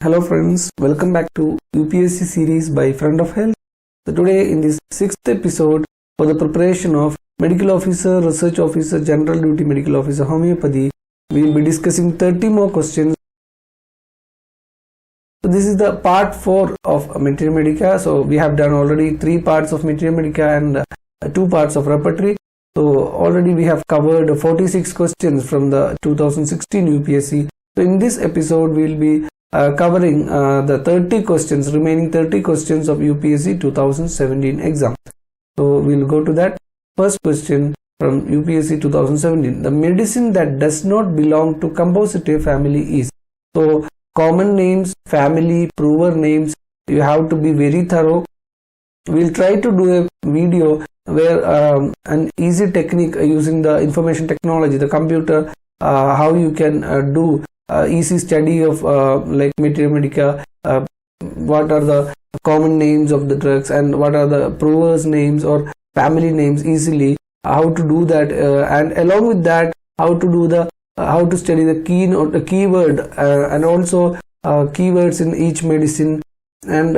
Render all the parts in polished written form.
Hello friends, welcome back to UPSC series by Friend of Health. So today in this 6th episode for the preparation of Medical Officer, Research Officer, General Duty Medical Officer, Homeopathy, we will be discussing 30 more questions. So this is the part 4 of Materia Medica. So we have done already 3 parts of Materia Medica and 2 parts of repertory. So already we have covered 46 questions from the 2016 UPSC. So in this episode we will be covering the 30 questions, remaining 30 questions of UPSC 2017 exam. So we'll go to that. First question from UPSC 2017. The medicine that does not belong to Compositae family is. So common names, family, prover names, you have to be very thorough. We'll try to do a video where an easy technique using the information technology, the computer, how you can do easy study of like Materia Medica, what are the common names of the drugs and what are the provers names or family names easily, how to do that, and along with that how to do the how to study the keyword and also keywords in each medicine and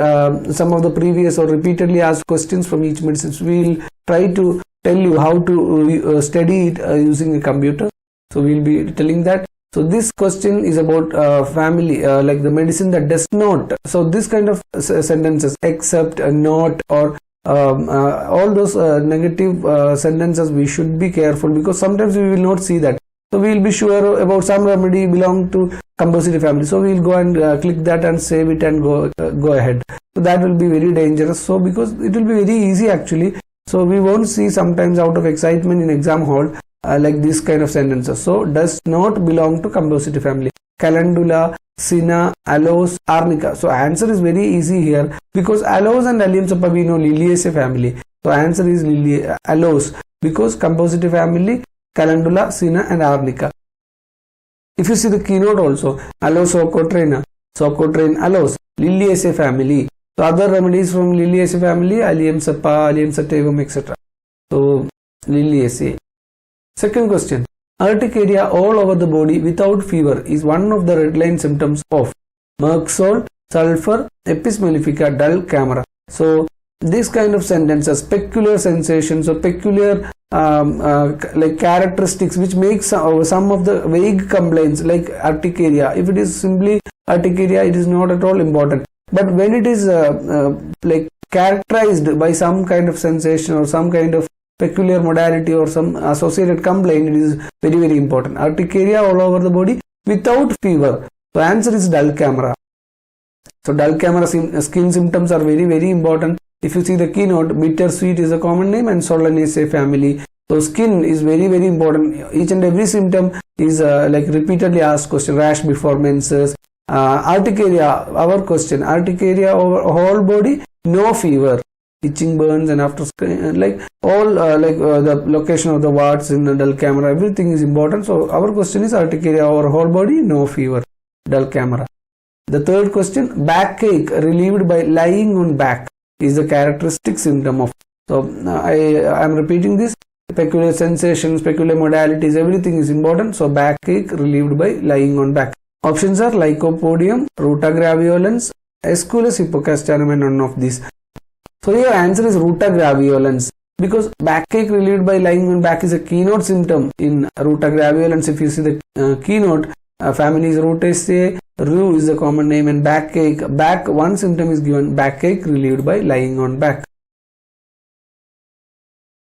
some of the previous or repeatedly asked questions from each medicine. We'll try to tell you how to study it using a computer. So we'll be telling that. So this question is about family, like the medicine that does not. So this kind of sentences, except, not, or all those negative sentences, we should be careful because sometimes we will not see that. So we will be sure about some remedy belong to Compositae family. So we will go and click that and save it and go ahead. So that will be very dangerous. So because it will be very easy actually. So we won't see sometimes out of excitement in exam hall. Like this kind of sentences. So does not belong to Compositae family. Calendula, Cinna, Aloes, Arnica. So answer is very easy here because Aloes and Allium Cepa we know Liliaceae family. So answer is Aloes because Compositae family, Calendula, Cinna and Arnica. If you see the keynote also, Aloes Socotrena, Socotrene Aloes, Liliaceae family. So other remedies from Liliaceae family, Allium Cepa, Allium sativum, etc. So Liliaceae. Second question. Urticaria all over the body without fever is one of the red line symptoms of merc salt, sulfur, Apis mellifica, dull camera. So this kind of sentences, peculiar sensations or peculiar like characteristics which makes some of the vague complaints like urticaria. If it is simply urticaria, it is not at all important. But when it is like characterized by some kind of sensation or some kind of peculiar modality or some associated complaint, it is very, very important. Urticaria all over the body without fever. So answer is dull camera. So dull camera skin symptoms are very, very important. If you see the keynote, bitter sweet is a common name and Solanaceae family. So skin is very, very important. Each and every symptom is like repeatedly asked question. Rash before menses. Urticaria, our question. Urticaria over whole body, no fever. Itching, burns, and after like all the location of the warts in the dull camera, everything is important. So our question is urticaria over whole body, no fever, dull camera. The third question, backache relieved by lying on back is the characteristic symptom of. So I am repeating this. Peculiar sensations, peculiar modalities, everything is important. So backache relieved by lying on back. Options are lycopodium, ruta graveolens, Aesculus hypocastanum, and none of these. So your answer is ruta graveolens because backache relieved by lying on back is a keynote symptom in ruta graveolens. If you see the keynote, family is Rutaceae, Ru is the common name, and backache, back one symptom is given, backache relieved by lying on back.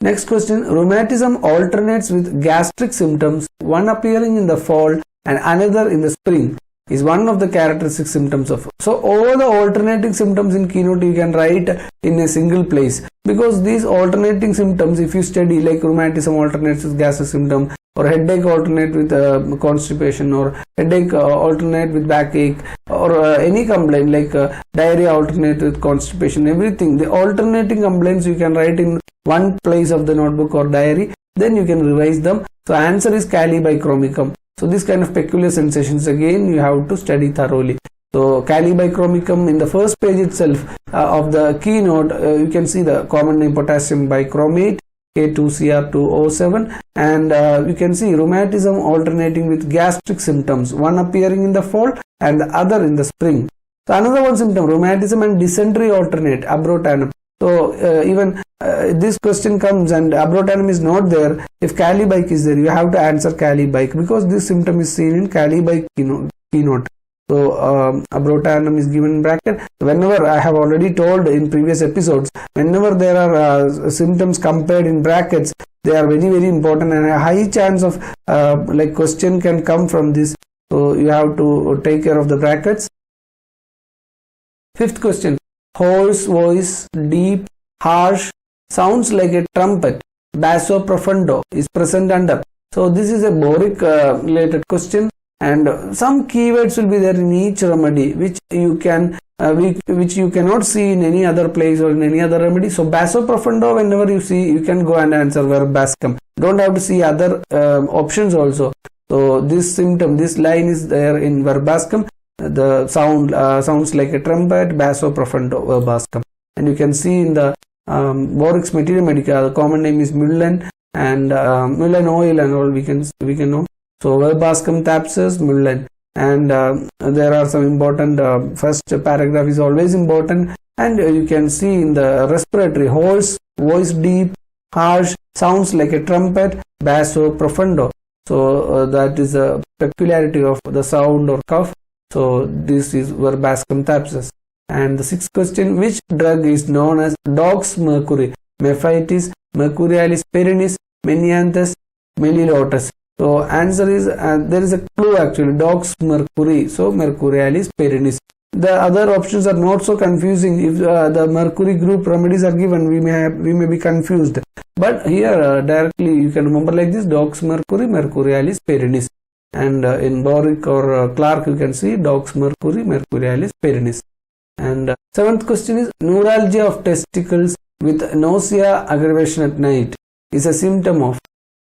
Next question, rheumatism alternates with gastric symptoms, one appearing in the fall and another in the spring, is one of the characteristic symptoms of. So all the alternating symptoms in keynote you can write in a single place because these alternating symptoms, if you study like rheumatism alternates with gastric symptom or headache alternate with constipation or headache alternate with backache or any complaint like diarrhea alternate with constipation, everything, the alternating complaints you can write in one place of the notebook or diary, then you can revise them. So answer is calibichromicum. So this kind of peculiar sensations again you have to study thoroughly. So calibichromicum in the first page itself of the keynote, you can see the common name potassium bichromate, K2Cr2O7, and you can see rheumatism alternating with gastric symptoms, one appearing in the fall and the other in the spring. So another one symptom, rheumatism and dysentery alternate, abrotanum. So even this question comes and abrotanum is not there. If calibike is there, you have to answer calibike because this symptom is seen in calibike keynote. So abrotanum is given in bracket. Whenever, I have already told in previous episodes, whenever there are symptoms compared in brackets, they are very, very important, and a high chance of like question can come from this. So you have to take care of the brackets. Fifth question, hoarse voice, deep, harsh, sounds like a trumpet, basso, profundo is present under. So this is a boric related question, and some keywords will be there in each remedy which you can which you cannot see in any other place or in any other remedy. So basso, profundo, whenever you see, you can go and answer verbascum. Don't have to see other options also. So this symptom, this line is there in verbascum. The sound sounds like a trumpet, basso, profundo, verbascum. And you can see in the Borix Materia Medica, the common name is Mullen, and Mullen oil and all we can know. So verbascum, thapsus, Mullen. And there are some important, first paragraph is always important, and you can see in the respiratory, hoarse, voice deep, harsh, sounds like a trumpet, basso, profundo. So that is a peculiarity of the sound or cough. So this is verbascum, thapsus. And the sixth question, which drug is known as dog's mercury? Mephitis, mercurialis perennis, menianthes, melilotus. So answer is, there is a clue actually, dog's mercury. So mercurialis perennis. The other options are not so confusing. If the mercury group remedies are given, we may be confused. But here directly you can remember like this, dog's mercury, mercurialis perennis. And in Boric or Clark you can see dog's mercury, mercurialis perennis. And seventh question is, neuralgia of testicles with nausea, aggravation at night is a symptom of.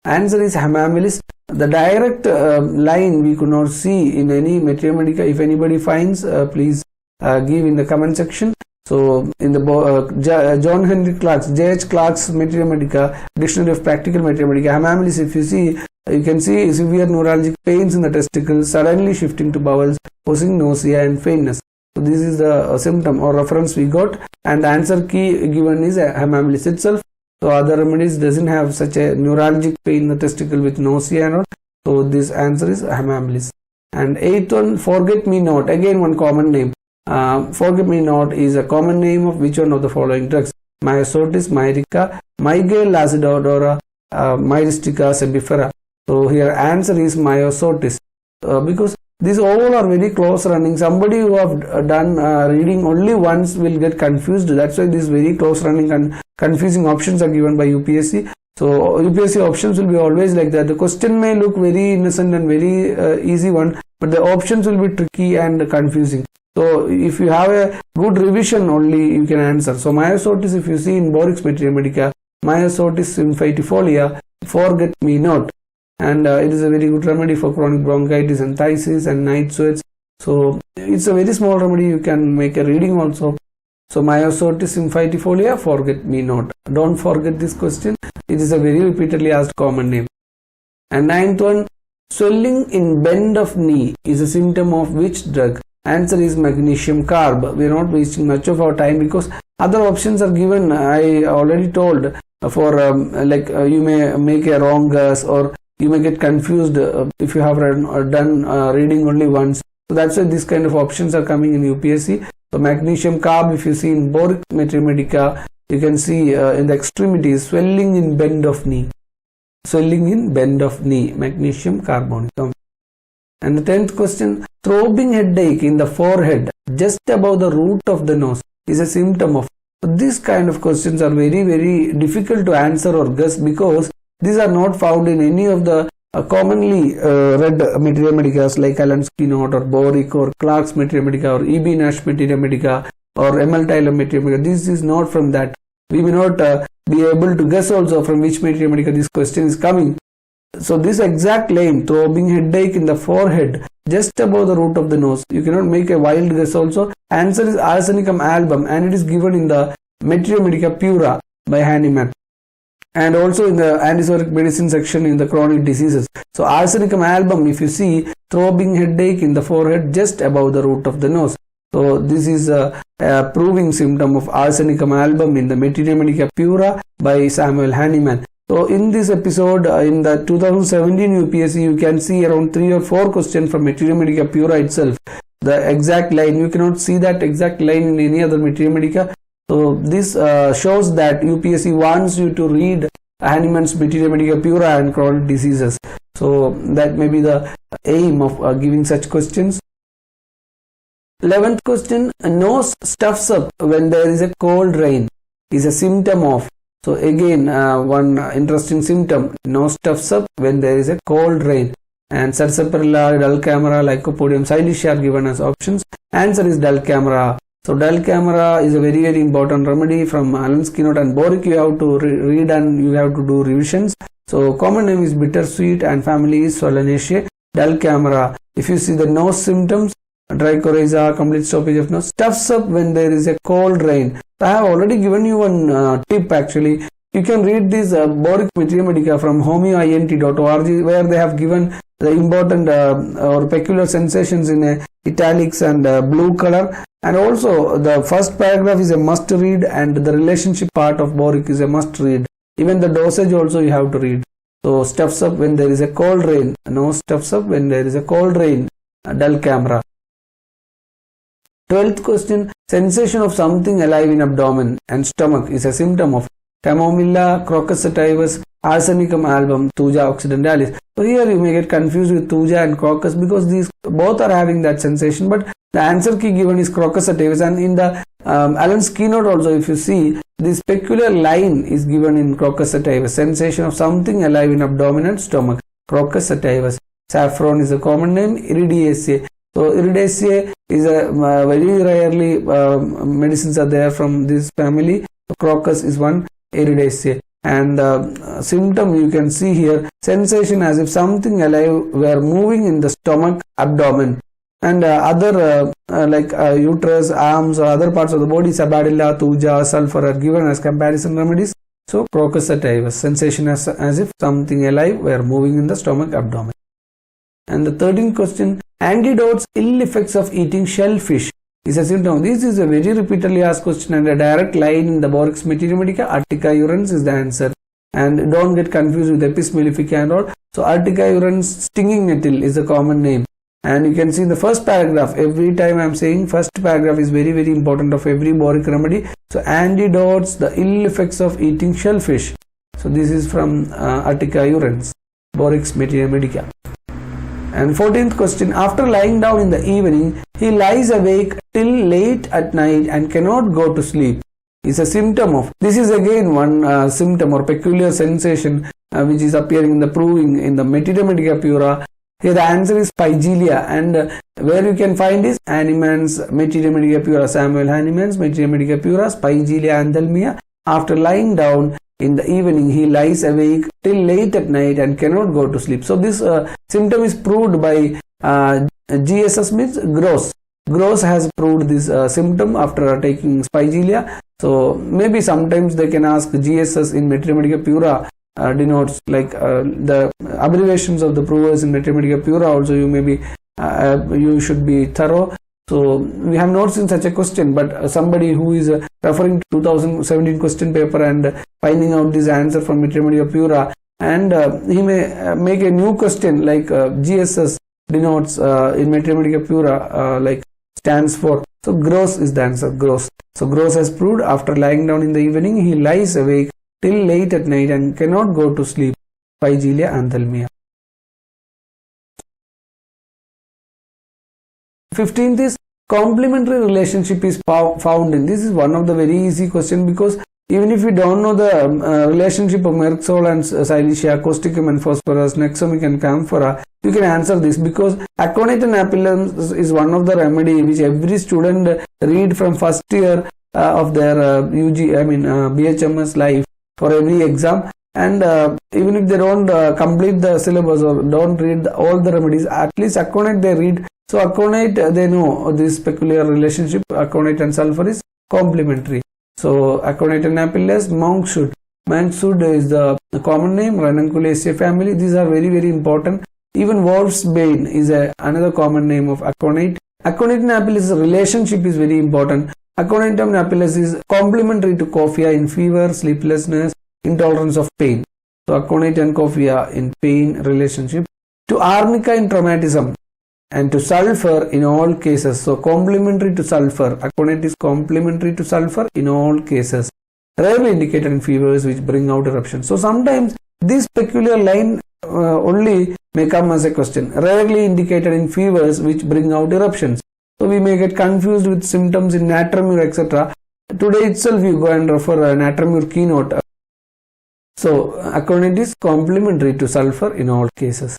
Answer is hemamyllis. The direct line we could not see in any Materia Medica. If anybody finds, please give in the comment section. So in the John Henry Clark's, J.H. Clark's Materia Medica, Dictionary of Practical Materia Medica, hemamyllis, if you see, you can see severe neuralgic pains in the testicles, suddenly shifting to bowels, causing nausea and faintness. So this is the symptom or reference we got, and the answer key given is hemamyllis itself. So other remedies doesn't have such a neuralgic pain in the testicle with nausea and all. So this answer is hemamyllis. And eighth one, forget me not. Again one common name. Forget me not is a common name of which one of the following drugs? Myosotis, myrica, mygale acidodora, myristica sebifera. So here answer is myosotis, because these all are very close running. Somebody who have done reading only once will get confused. That's why these very close running and confusing options are given by UPSC. So UPSC options will be always like that. The question may look very innocent and very easy one, but the options will be tricky and confusing. So if you have a good revision only, you can answer. So myosotis, if you see in Borix Materia Medica, myosotis symphetifolia, forget me not. And it is a very good remedy for chronic bronchitis and phthisis and night sweats. So it's a very small remedy. You can make a reading also. So myosotis symphetifolia, forget me not. Don't forget this question. It is a very repeatedly asked common name. And ninth one, swelling in bend of knee is a symptom of which drug? Answer is magnesium carb. We are not wasting much of our time because other options are given. I already told for you may make a wrong guess, or you may get confused if you have done reading only once. So that's why this kind of options are coming in UPSC. So magnesium carb, if you see in Borix Materia Medica, you can see in the extremities, swelling in bend of knee. Swelling in bend of knee, magnesium carbonicum. And the 10th question, throbbing headache in the forehead just above the root of the nose is a symptom of. So these kind of questions are very, very difficult to answer or guess because these are not found in any of the commonly read Materia Medicas like Allen's Keynote or Boric or Clark's Materia Medica or E.B. Nash Materia Medica or M.L. Tyler Materia Medica. This is not from that. We may not be able to guess also from which Materia Medica this question is coming. So this exact line, throbbing headache in the forehead just above the root of the nose, you cannot make a wild guess also. Answer is arsenicum album, and it is given in the Materia Medica Pura by Hahnemann, and also in the antipsychotic medicine section in the chronic diseases. So arsenicum album, if you see throbbing headache in the forehead just above the root of the nose. So this is a proving symptom of arsenicum album in the Materia Medica Pura by Samuel Hahnemann. So in this episode, in the 2017 UPSC, you can see around 3 or 4 questions from Materia Medica Pura itself. The exact line, you cannot see that exact line in any other Materia Medica. So this shows that UPSC wants you to read Hahnemann's Materia Medica Pura and chronic diseases. So that may be the aim of giving such questions. 11th question, nose stuffs up when there is a cold rain is a symptom of. So again, one interesting symptom, nose stuffs up when there is a cold rain. And sarsaparilla, dull camera, lycopodium, silicea are given as options. Answer is dull camera. So dull camera is a very important remedy from Allen's keynote and Boric. You have to read and you have to do revisions. So common name is bittersweet and family is Solanaceae. Dull camera. If you see the nose symptoms, trichorrhea, complete stoppage of nose, stuffs up when there is a cold rain. So I have already given you one tip actually. You can read this Boric Materia Medica from homeoint.org, where they have given the important or peculiar sensations in italics and blue color. And also the first paragraph is a must read and the relationship part of Boric is a must read. Even the dosage also you have to read. So stuffs up when there is a cold rain. Nose stuffs up when there is a cold rain. Dull camera. 12th question, sensation of something alive in abdomen and stomach is a symptom of Camomilla, Crocus sativus, Arsenicum album, Thuja occidentalis. So here you may get confused with Thuja and Crocus because these both are having that sensation, but the answer key given is Crocus sativus. And in the Allen's keynote also, if you see, this peculiar line is given in Crocus sativus, sensation of something alive in abdomen and stomach, Crocus sativus. Saffron is a common name, Iridaceae. So Iridaceae is a very rarely medicines are there from this family. So Crocus is one, Iridaceae. And symptom you can see here, sensation as if something alive were moving in the stomach, abdomen. And other like uterus, arms or other parts of the body, Sabadilla, Thuja, sulfur are given as comparison remedies. So Crocus sativus, sensation as if something alive were moving in the stomach, abdomen. And the 13th question, antidotes, ill effects of eating shellfish is a symptom. This is a very repeatedly asked question and a direct line in the Boric's Materia Medica. Urtica urens is the answer. And don't get confused with Apis mellifica and all. So Urtica urens, stinging nettle is a common name. And you can see in the first paragraph, every time I am saying first paragraph is very important of every Boric remedy. So antidotes, the ill effects of eating shellfish. So this is from Urtica urens, Boric's Materia Medica. And 14th question, after lying down in the evening, he lies awake till late at night and cannot go to sleep. Is a symptom of. This is again one symptom or peculiar sensation which is appearing in the proving in the Materia Medica Pura. Here the answer is Pygelia, and where you can find is Hahnemann's Materia Medica Pura, Samuel Hahnemann's Materia Medica Pura, Pygelia anthelmia. After lying down in the evening, he lies awake till late at night and cannot go to sleep. So this symptom is proved by GSS means Gross. Gross has proved this symptom after taking Pygelia. So maybe sometimes they can ask GSS in Materia Medica Pura denotes like the abbreviations of the provers in Materia Medica Pura also you may be you should be thorough. So we have not seen such a question, but somebody who is referring to 2017 question paper and finding out this answer from Materia Medica Pura, and he may make a new question like GSS denotes in Materia Medica Pura like stands for. So Gross is the answer, Gross. So Gross has proved after lying down in the evening he lies awake till late at night and cannot go to sleep. Pygelia anthelmia. 15th is complementary relationship is found in. This is one of the very easy question because even if you don't know the relationship of Merxol and Silicea, Causticum and Phosphorus, Nexomic and Camphora, you can answer this because Aconite and Apellum is one of the remedy which every student read from first year of their BHMS life for every exam. And even if they don't complete the syllabus or don't read all the remedies, at least Aconite they read. So Aconite, they know this peculiar relationship, Aconite and sulfur is complementary. So Aconite and Apelles, monkshood. Monkshood is the common name, Ranunculaceae family. These are very important. Even wolf's bane is another common name of Aconite Aconitum napellus relationship is very important. Aconitum napellus is complementary to cophea in fever, sleeplessness, intolerance of pain. So aconite and cophea in pain relationship. To arnica in traumatism and to sulfur in all cases. So complementary to sulfur. Aconite is complementary to sulfur in all cases. Rarely indicated in fevers which bring out eruptions. So sometimes this peculiar line only may come as a question. Rarely indicated in fevers which bring out eruptions. So we may get confused with symptoms in Natremure, etc. Today itself you go and refer a Natremure keynote. So aconite is complementary to sulfur in all cases.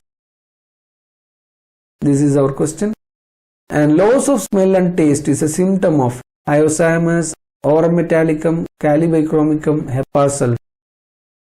This is our question. And loss of smell and taste is a symptom of hyoscyamus, aurum metallicum, calibichromicum, hepar.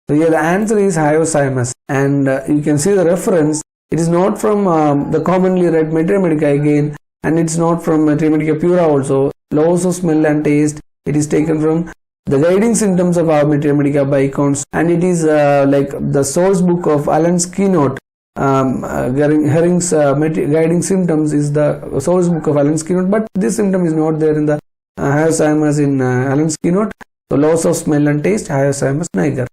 So here the answer is hyoscyamus, and you can see the reference. It is not from the commonly read Materia Medica again, and it's not from Materia Medica Pura also. Loss of smell and taste, it is taken from the guiding symptoms of our Materia Medica by Const, and it is like the source book of Alan's keynote. Herring's guiding symptoms is the source book of Alan's keynote, but this symptom is not there in the hyoscyamus in Alan's keynote. So loss of smell and taste, hyoscyamus niger.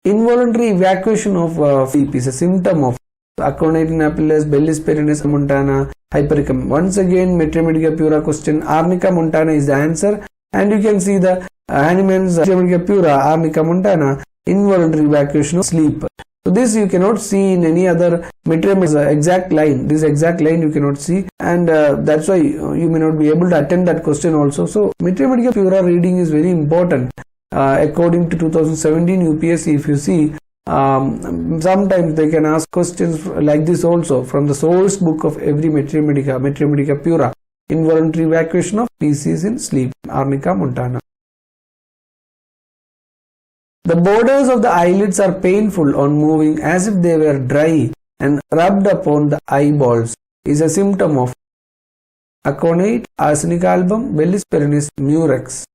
Involuntary evacuation of sleep is a symptom of aconite napellus, bellis perennis montana, hypericum. Once again, Materia Medica Pura question, arnica montana is the answer, and you can see the Hahnemann's Materia Medica Pura, arnica montana, involuntary evacuation of sleep. So this you cannot see in any other Materia Medica exact line. This exact line you cannot see, and that's why you may not be able to attend that question also. So Materia Medica Pura reading is very important. According to 2017 UPSC, if you see, sometimes they can ask questions like this also from the source book of every Materia Medica Pura. Involuntary evacuation of feces in sleep, arnica montana. The borders of the eyelids are painful on moving as if they were dry and rubbed upon the eyeballs is a symptom of aconite, arsenic album, bellis perennis, murex.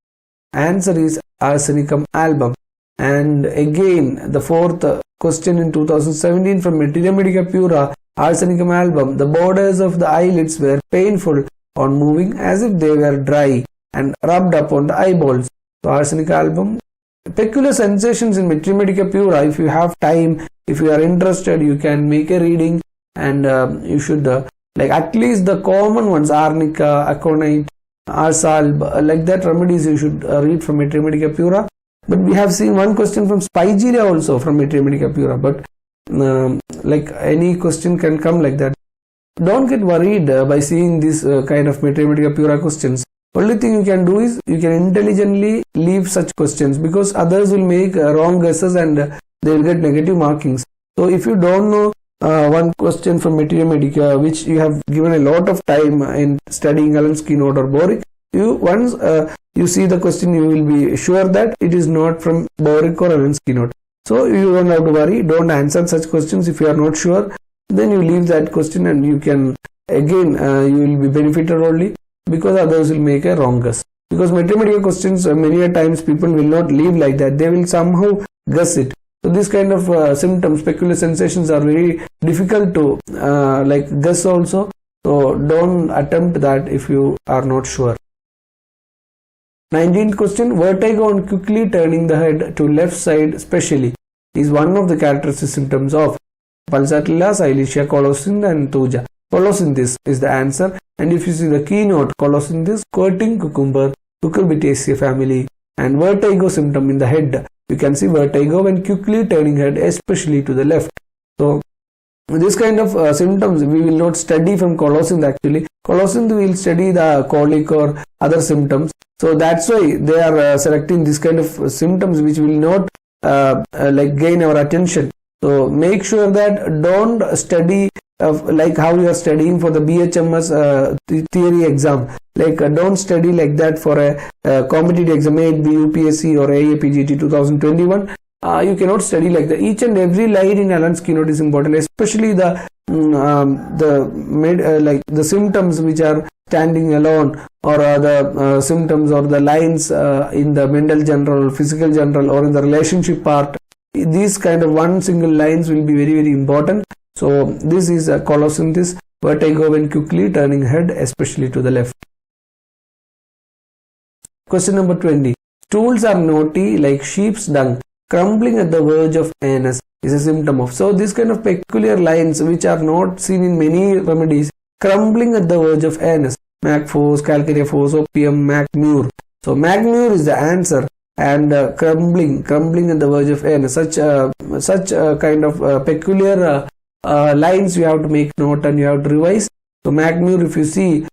Answer is arsenicum album. And again, the fourth question in 2017 from Materia Medica Pura, arsenicum album. The borders of the eyelids were painful on moving as if they were dry and rubbed upon the eyeballs. So arsenic album. Peculiar sensations in Materia Medica Pura. If you have time, if you are interested, you can make a reading, and you should like at least the common ones, arnica, aconite, arsalb, like that remedies you should read from Materia Medica Pura. But we have seen one question from Spigeria also from Materia Medica Pura, but like any question can come like that. Don't get worried by seeing this kind of Materia Medica Pura questions. Only thing you can do is you can intelligently leave such questions, because others will make wrong guesses and they will get negative markings. So if you don't know one question from Materia Medica which you have given a lot of time in studying Alan's keynote or Boric, once you see the question, you will be sure that it is not from Boric or Alan's keynote. So you don't have to worry. Don't answer such questions if you are not sure. Then you leave that question, and you can again you will be benefited only, because others will make a wrong guess. Because Materia Medica questions many a times people will not leave like that. They will somehow guess it. So this kind of symptoms, peculiar sensations are very difficult to like guess also. So don't attempt that if you are not sure. 19th question, vertigo on quickly turning the head to left side specially is one of the characteristic symptoms of pulsatilla, silesia, colocynth and thuja. Colocynthis is the answer, and if you see the keynote, colocynthis, squirting cucumber, cucurbitaceae family, and vertigo symptom in the head. You can see vertigo when quickly turning head, especially to the left. So this kind of symptoms we will not study from colocynth actually. Colocynth we will study the colic or other symptoms. So that's why they are selecting this kind of symptoms which will not like gain our attention. So make sure that don't study like how you are studying for the BHMS theory exam. Like don't study like that for a competitive exam, may it be UPSC or AAPGT 2021. You cannot study like that. Each and every line in Alan's keynote is important, especially the symptoms which are standing alone, or the symptoms or the lines in the mental general, physical general, or in the relationship part. These kind of one single lines will be very, very important. So this is colocynthis. vertigo when quickly turning head, especially to the left. Question number 20. Stools are knotty like sheep's dung, crumbling at the verge of anus is a symptom of. So this kind of peculiar lines which are not seen in many remedies, crumbling at the verge of anus, Macphos, Calcarea phos, opium, Macmure. So Macmure is the answer, and crumbling at the verge of anus. Such kind of peculiar lines you have to make note and you have to revise. So Macmure, if you see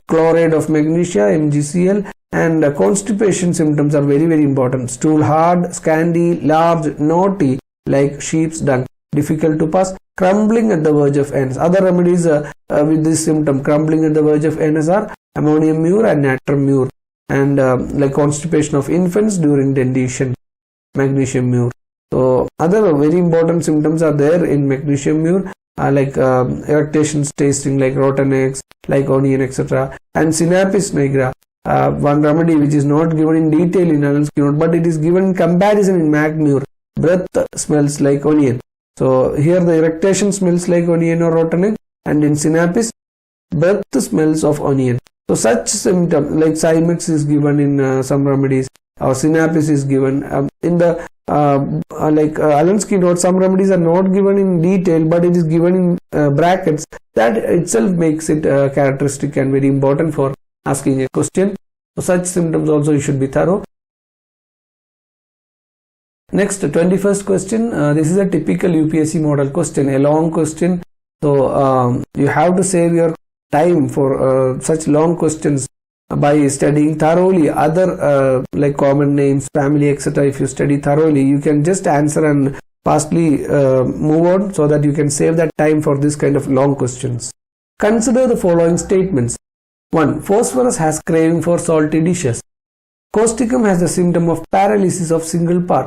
chloride of magnesia, MgCl, and constipation symptoms are very important. Stool hard, scanty, large, knotty like sheep's dung, difficult to pass, crumbling at the verge of anus. Other remedies with this symptom, crumbling at the verge of anus, are ammonium mure and natrum mure, and like constipation of infants during dentition, magnesium mure. So other very important symptoms are there in magnesium mure, like eructations tasting like rotten eggs, like onion, etc. And synapis nigra, one remedy which is not given in detail in anal skin note, but it is given in comparison in Macmure. Breath smells like onion. So here the eructation smells like onion or rotten egg, and in synapis, breath smells of onion. So such symptom like Cymex is given in some remedies, or synapis is given in the Alansky note. Some remedies are not given in detail, but it is given in brackets. That itself makes it characteristic and very important for asking a question. So such symptoms also you should be thorough. Next, 21st question. This is a typical UPSC model question, a long question. So you have to save your time for such long questions by studying thoroughly other like common names, family, etc. If you study thoroughly, you can just answer and fastly move on, so that you can save that time for this kind of long questions. Consider the following statements. 1. Phosphorus has craving for salty dishes. Causticum has the symptom of paralysis of single part.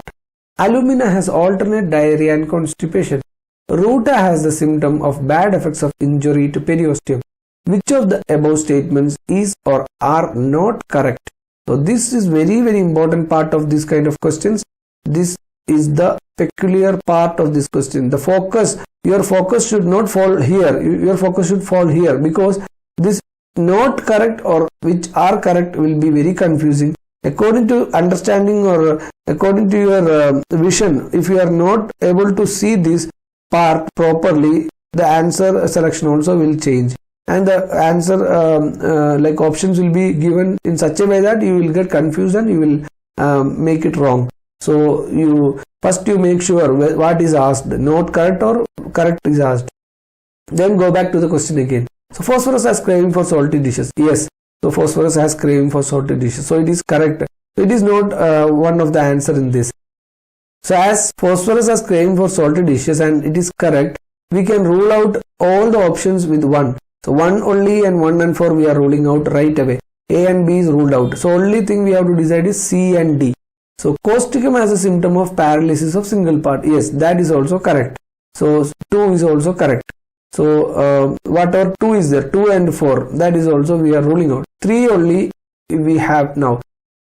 Alumina has alternate diarrhea and constipation. Ruta has the symptom of bad effects of injury to periosteum. Which of the above statements is or are not correct? So this is very important part of this kind of questions. This is the peculiar part of this question. The focus, your focus should not fall here. Your focus should fall here, because this not correct or which are correct will be very confusing. According to understanding or according to your vision, if you are not able to see this part properly, the answer selection also will change, and the answer like options will be given in such a way that you will get confused and you will make it wrong. So you make sure what is asked, not correct or correct is asked. Then go back to the question again. So phosphorus has craving for salty dishes. Yes. So phosphorus has craving for salty dishes. So it is correct. So it is not one of the answer in this. So as phosphorus has craving for salty dishes and it is correct, we can rule out all the options with 1. So 1 only and 1 and 4 we are ruling out right away. A and B is ruled out. So only thing we have to decide is C and D. So causticum has a symptom of paralysis of single part. Yes, that is also correct. So 2 is also correct. So whatever 2 is there, 2 and 4, that is also we are ruling out. 3 only we have now.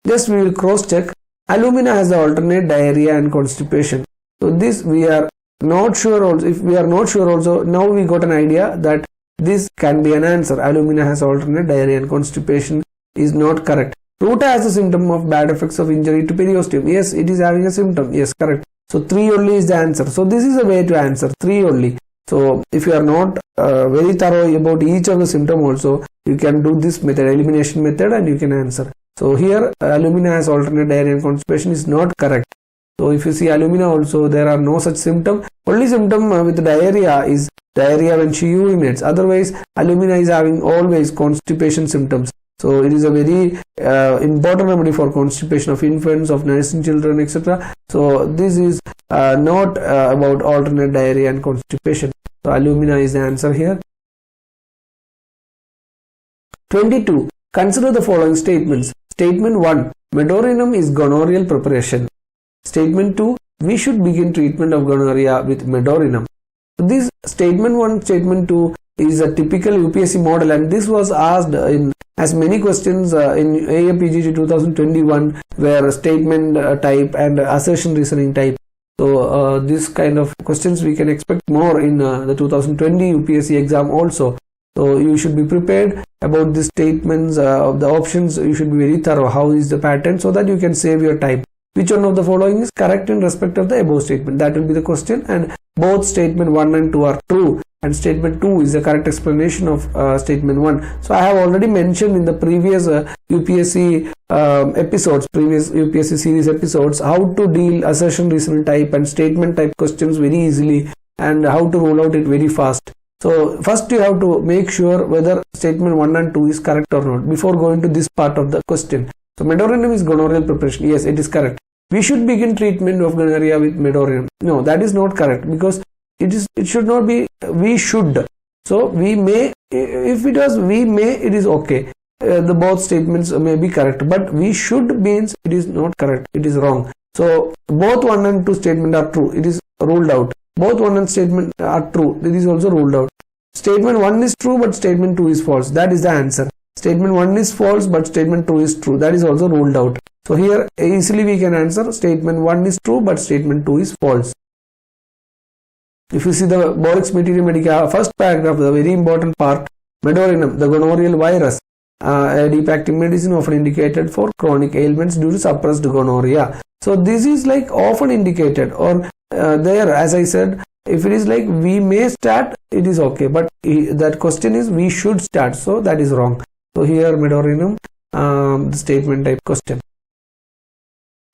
Just we will cross check. Alumina has the alternate diarrhea and constipation. So this we are not sure also. If we are not sure also, now we got an idea that this can be an answer. Alumina has alternate diarrhea and constipation is not correct. Ruta has a symptom of bad effects of injury to periosteum. Yes, it is having a symptom. Yes, correct. So 3 only is the answer. So this is a way to answer, 3 only. So if you are not very thorough about each of the symptom also, you can do this method, elimination method, and you can answer. So here alumina has alternate diarrhea and constipation is not correct. So if you see alumina also, there are no such symptom. Only symptom with diarrhea is diarrhea when she urinates. Otherwise alumina is having always constipation symptoms. So it is a very important remedy for constipation of infants, of nursing children, etc. So this is not about alternate diarrhea and constipation. So alumina is the answer here. 22. Consider the following statements. Statement 1. Medorinum is gonorrheal preparation. Statement 2. We should begin treatment of gonorrhea with medorinum. This statement 1, statement 2 is a typical UPSC model, and this was asked in as many questions in AAPGT 2021 where statement type and assertion reasoning type. So this kind of questions we can expect more in the 2020 UPSC exam also. So you should be prepared about the statements of the options. You should be very thorough. How is the pattern, so that you can save your time. Which one of the following is correct in respect of the above statement? That will be the question, and both statement 1 and 2 are true, and statement 2 is the correct explanation of statement 1. So I have already mentioned in the previous UPSC episodes, previous UPSC series episodes, how to deal assertion reason type and statement type questions very easily, and how to roll out it very fast. So first you have to make sure whether statement 1 and 2 is correct or not before going to this part of the question. So medorinum is gonorrheal preparation. Yes, it is correct. We should begin treatment of gonorrhea with medorinum. No, that is not correct, because it should not be we should. So we may, if it was we may, it is okay. The both statements may be correct, but we should means it is not correct. It is wrong. So both 1 and 2 statement are true. It is ruled out. Both 1 and statement are true. It is also ruled out. Statement 1 is true, but statement 2 is false. That is the answer. Statement 1 is false, but statement 2 is true. That is also ruled out. So here easily we can answer statement 1 is true, but statement 2 is false. If you see the Borix Materia Medica first paragraph, the very important part, medorinum, the gonorrheal virus, a deep acting medicine often indicated for chronic ailments due to suppressed gonorrhea. So this is like often indicated, or there, as I said, if it is like we may start, it is okay, but that question is we should start, so that is wrong. So here medorinum, the statement type question.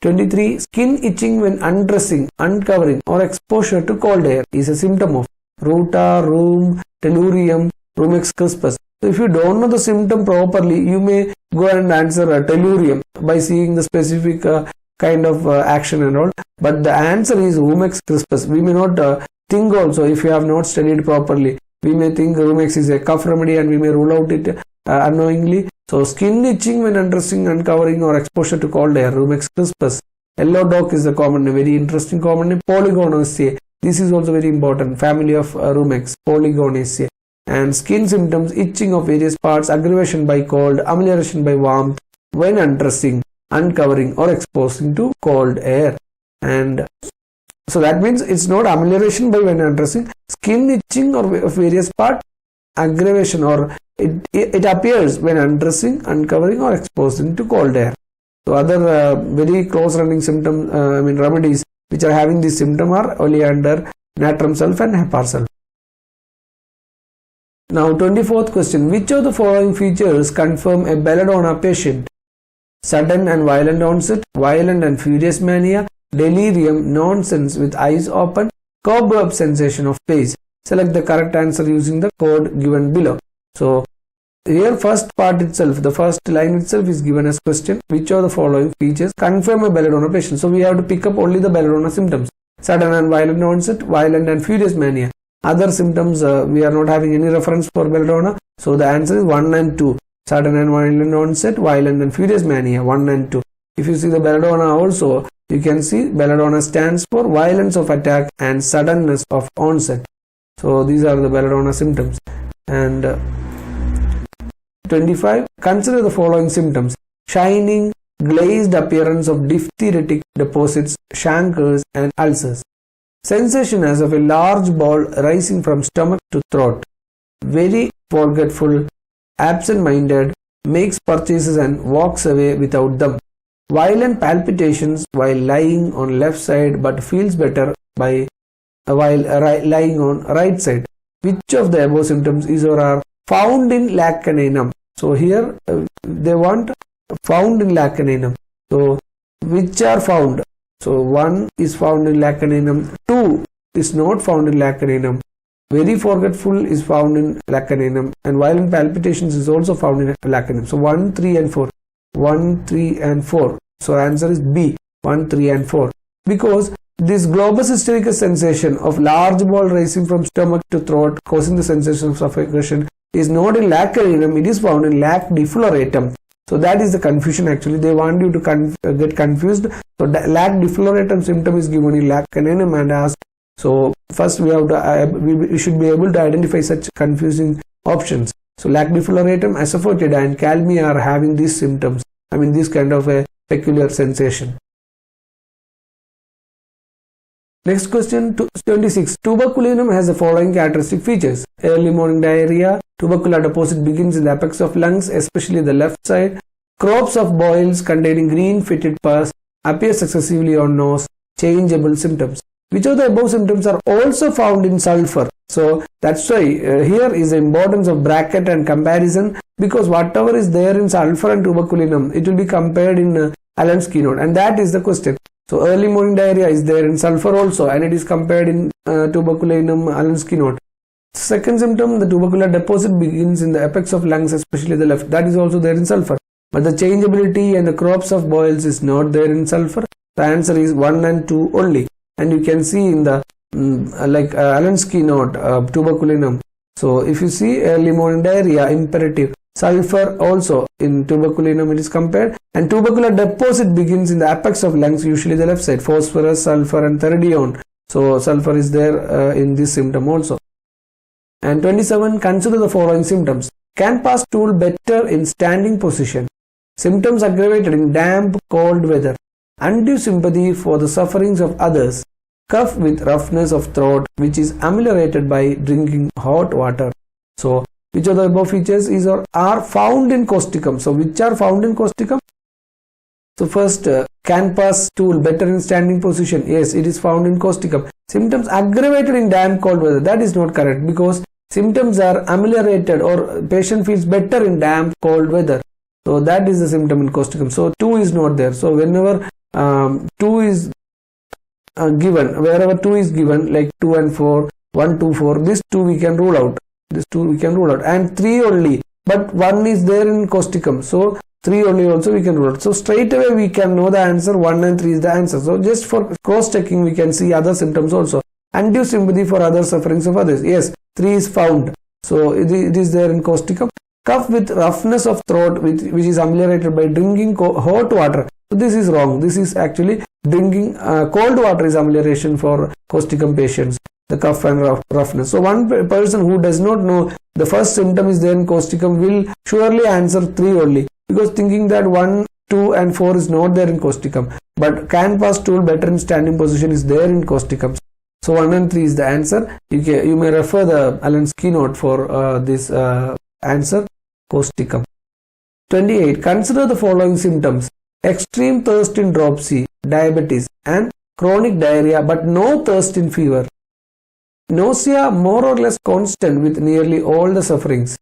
23. Skin itching when undressing, uncovering or exposure to cold air is a symptom of ruta, rheum, tellurium, rumex crispus. So if you don't know the symptom properly, you may go and answer tellurium by seeing the specific kind of action and all. But the answer is rumex crispus. We may not think also, if you have not studied properly, we may think rumex is a cough remedy and we may rule out it unknowingly. So skin itching when undressing, uncovering or exposure to cold air, rumex crispus. Yellow dock is the common name, very interesting common name. Polygonaceae, this is also very important, family of rumex, Polygonaceae. And skin symptoms, itching of various parts, aggravation by cold, amelioration by warmth when undressing, uncovering or exposing to cold air. And so that means it's not amelioration by when undressing, skin itching or various part, aggravation, or it appears when undressing, uncovering or exposing to cold air. So other very close running symptom, remedies which are having this symptom are oleander, natrum sulph and hepar sulph. Now 24th question, which of the following features confirm a belladonna patient? Sudden and violent onset, violent and furious mania, delirium, nonsense with eyes open, cobweb sensation of face. Select the correct answer using the code given below. So here first part itself, the first line itself is given as question, which of the following features confirm a belladonna patient? So we have to pick up only the belladonna symptoms. Sudden and violent onset, violent and furious mania. Other symptoms we are not having any reference for belladonna. So the answer is 1 and 2. Sudden and violent onset, violent and furious mania, 1 and 2. If you see the belladonna also, you can see belladonna stands for violence of attack and suddenness of onset. So these are the belladonna symptoms. And 25. Consider the following symptoms: shining, glazed appearance of diphtheritic deposits, chancres and ulcers. Sensation as of a large ball rising from stomach to throat. Very forgetful, absent-minded, makes purchases and walks away without them. Violent palpitations while lying on left side but feels better while lying on right side. Which of the above symptoms is or are found in lacananum? So here they want found in lacananum. So which are found? So 1 is found in lacananum, 2 is not found in lacananum, very forgetful is found in lacananum, and violent palpitations is also found in lacananum. So 1, 3 and 4. 1, 3 and 4. So answer is B, 1, 3 and 4. Because this globus hystericus sensation of large ball rising from stomach to throat causing the sensation of suffocation is not in lacananum, it is found in lac defloratum. So that is the confusion actually. They want you to get confused. So lac defloratum symptom is given in lacananum and asked. So first we have to we should be able to identify such confusing options. So lac defloratum, asafoetida and calmia are having these symptoms. This kind of a peculiar sensation. Next question, 26. Tuberculinum has the following characteristic features. Early morning diarrhea. Tubercular deposit begins in the apex of lungs, especially the left side. Crops of boils containing green fetid pus appear successively on nose. Changeable symptoms. Which of the above symptoms are also found in sulfur? So that's why here is the importance of bracket and comparison, because whatever is there in sulfur and tuberculinum, it will be compared in Allen's keynote, and that is the question. So early morning diarrhea is there in sulfur also, and it is compared in tuberculinum, Allen's keynote. Second symptom, the tubercular deposit begins in the apex of lungs, especially the left. That is also there in sulfur. But the changeability and the crops of boils is not there in sulfur. The answer is 1 and 2 only. And you can see in the Allen's keynote, tuberculinum. So if you see early morning diarrhea, imperative. Sulfur also in tuberculinum it is compared, and tubercular deposit begins in the apex of lungs, usually the left side. Phosphorus, sulfur and theridion. So sulfur is there in this symptom also. And 27, consider the following symptoms. Can pass stool better in standing position. Symptoms aggravated in damp, cold weather. Undue sympathy for the sufferings of others. Cough with roughness of throat, which is ameliorated by drinking hot water. So which of the above features is or are found in causticum? So which are found in causticum? So first, can pass stool better in standing position. Yes, it is found in causticum. Symptoms aggravated in damp cold weather. That is not correct, because symptoms are ameliorated or patient feels better in damp cold weather. So that is the symptom in causticum. So 2 is not there. So whenever 2 is given, wherever 2 is given, like 2 and 4, 1, 2, 4, this 2 we can rule out. This 2 we can rule out, and 3 only, but 1 is there in causticum, so 3 only also we can rule out. So straight away we can know the answer. 1 and 3 is the answer. So just for cross checking we can see other symptoms also. Undue sympathy for other sufferings of others. Yes, 3 is found, so it is there in causticum. Cough with roughness of throat, which is ameliorated by drinking hot water. So this is wrong. This is actually drinking cold water is amelioration for causticum patients. The cough and roughness. So one person who does not know the first symptom is there in causticum will surely answer 3 only, because thinking that 1, 2 and 4 is not there in causticum, but can pass stool better in standing position is there in causticum. So 1 and 3 is the answer. You may refer the Allen's keynote for this answer, causticum. 28. Consider the following symptoms. Extreme thirst in dropsy, diabetes and chronic diarrhea, but no thirst in fever. Nausea more or less constant with nearly all the sufferings.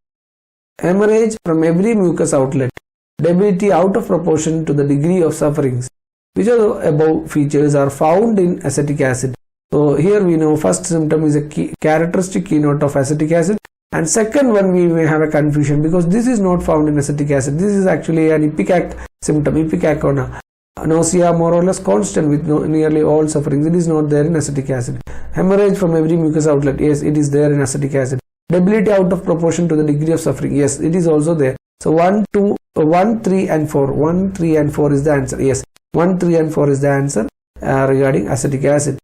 Hemorrhage from every mucous outlet. Debility out of proportion to the degree of sufferings. Which of the above features are found in acetic acid? So here we know first symptom is a characteristic keynote of acetic acid, and second one we may have a confusion because this is not found in acetic acid. This is actually an ipecac symptom, ipecac. Nausea more or less constant with nearly all sufferings. It is not there in acetic acid. Hemorrhage from every mucous outlet. Yes, it is there in acetic acid. Debility out of proportion to the degree of suffering. Yes, it is also there. So 1, 3 and 4. 1, 3 and 4 is the answer. Yes, 1, 3 and 4 is the answer regarding acetic acid.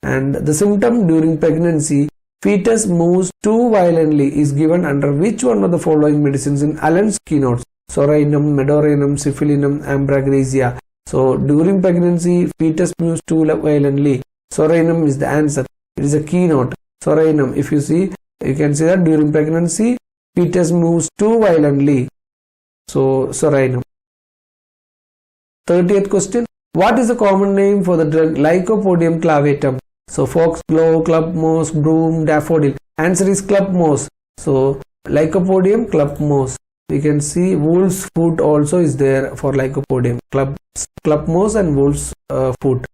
And the symptom during pregnancy, fetus moves too violently, is given under which one of the following medicines in Allen's keynotes? Sorainum, Medorainum, Syphilinum, Ambragracia. So during pregnancy, fetus moves too violently. Sorainum is the answer. It is a keynote. Sorainum. If you see, you can see that during pregnancy, fetus moves too violently. So Sorainum. 30th question. What is the common name for the drug Lycopodium clavatum? So foxglove, club moss, broom, daffodil. Answer is club moss. So Lycopodium, club moss. We can see wolf's foot also is there for Lycopodium. Club moss and wolf's foot.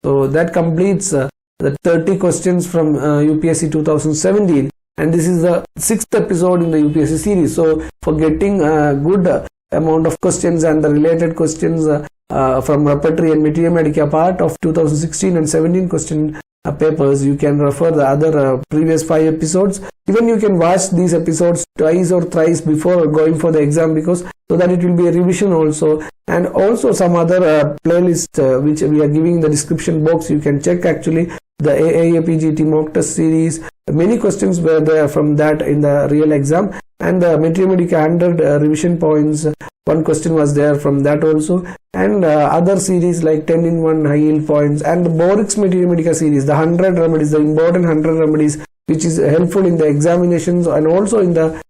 So that completes the 30 questions from UPSC 2017, and this is the 6th episode in the UPSC series. So for getting a good amount of questions and the related questions from repertory and materia medica part of 2016 and 17 question papers, you can refer the other previous 5 episodes. Even you can watch these episodes twice or thrice before going for the exam, because so that it will be a revision also, and also some other playlist which we are giving in the description box. You can check actually the AAPGT mock test series. Many questions were there from that in the real exam, and the Materia Medica 100 revision points. One question was there from that also, and other series like 10 in 1 high yield points, and the Borix Materia Medica series, the 100 remedies, the important 100 remedies, which is helpful in the examinations and also in the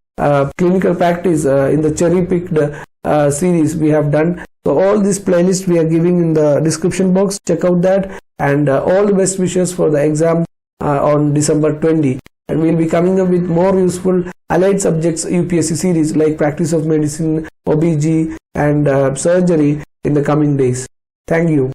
clinical practice in the cherry picked series we have done. So all this playlist we are giving in the description box. Check out that, and all the best wishes for the exam on December 20. And we'll be coming up with more useful allied subjects UPSC series like practice of medicine, OBG and surgery in the coming days. Thank you.